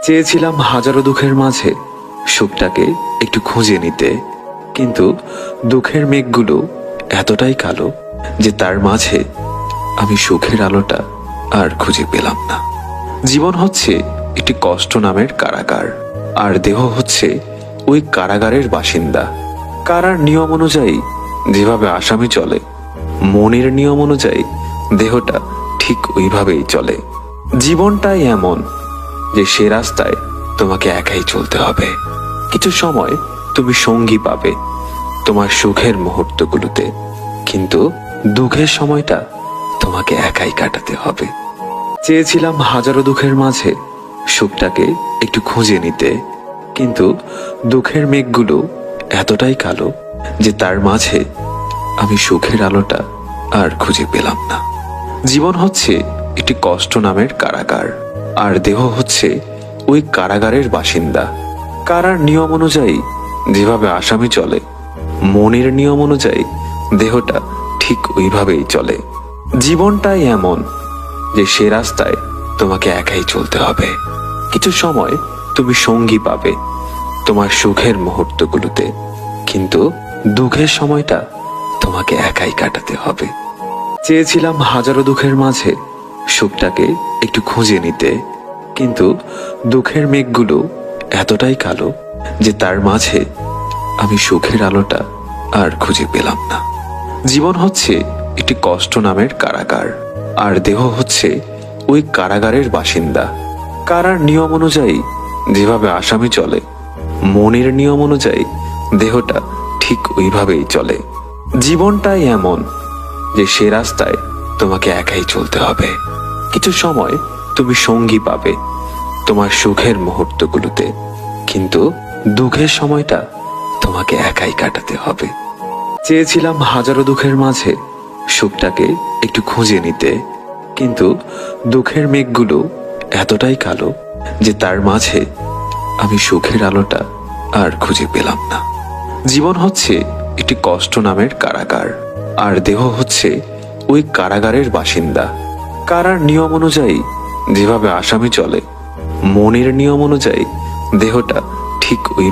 চেয়েছিলাম হাজারো দুঃখের মাঝে সুখটাকে একটু খুঁজে নিতে, কিন্তু দুঃখের মেঘগুলো এতটাই কালো যে তার মাঝে আমি সুখের আলোটা আর খুঁজে পেলাম না। জীবন হচ্ছে একটি কষ্ট নামের কারাগার, আর দেহ হচ্ছে ওই কারাগারের বাসিন্দা। কারার নিয়ম অনুযায়ী যেভাবে আসামি চলে, মনের নিয়ম অনুযায়ী দেহটা ঠিক ওইভাবেই চলে। জীবনটাই এমন যে সে রাস্তায় তোমাকে একাই চলতে হবে। কিছু সময় তুমি সঙ্গী পাবে তোমার সুখের মুহূর্তগুলোতে, কিন্তু দুঃখের সময়টা তোমাকে একাই কাটাতে হবে। চেয়েছিলাম হাজারো দুঃখের মাঝে সুখটাকে একটু খুঁজে নিতে, কিন্তু দুঃখের মেঘগুলো এতটাই কালো যে তার মাঝে আমি সুখের আলোটা আর খুঁজে পেলাম না। জীবন হচ্ছে একটি কষ্ট নামের কারাগার, আর দেহ হচ্ছে ওই কারাগারের বাসিন্দা। কারার নিয়ম অনুযায়ী যেভাবে আসামি চলে, মনের নিয়ম অনুযায়ী দেহটা ঠিক ওইভাবেই চলে। জীবনটাই এমন যে সে রাস্তায় তোমাকে একাই চলতে হবে। কিছু সময় তুমি সঙ্গী পাবে তোমার সুখের মুহূর্তগুলোতে, কিন্তু দুঃখের সময়টা তোমাকে একাই কাটাতে হবে। চেয়েছিলাম হাজারো দুঃখের মাঝে সুখটাকে একটু খুঁজে নিতে, কিন্তু দুঃখের মেঘগুলো এতটাই কালো যে তার মাঝে আমি সুখের আলোটা আর খুঁজে পেলাম না। জীবন হচ্ছে একটি কষ্ট নামের কারাগার, আর দেহ হচ্ছে ওই কারাগারের বাসিন্দা। কারার নিয়ম অনুযায়ী যেভাবে আসামি চলে, মনের নিয়ম অনুযায়ী দেহটা ঠিক ওইভাবেই চলে। জীবনটাই এমন যে সে রাস্তায় তোমাকে একাই চলতে হবে। কিছু সময় তুমি সঙ্গী পাবে তোমার সুখের মুহূর্তগুলোতে, কিন্তু দুঃখের সময়টা তোমাকে একাই কাটাতে হবে। চেয়েছিলাম হাজারো দুঃখের মাঝে সুখটাকে একটু খুঁজে নিতে, কিন্তু দুঃখের মেঘগুলো এতটাই কালো যে তার মাঝে আমি সুখের আলোটা আর খুঁজে পেলাম না। জীবন হচ্ছে একটি কষ্ট নামের কারাগার, আর দেহ হচ্ছে ওই কারাগারের বাসিন্দা। কারার নিয়ম অনুযায়ী যেভাবে আসামি চলে, মনের নিয়ম অনুযায়ী দেহটা ঠিক ওই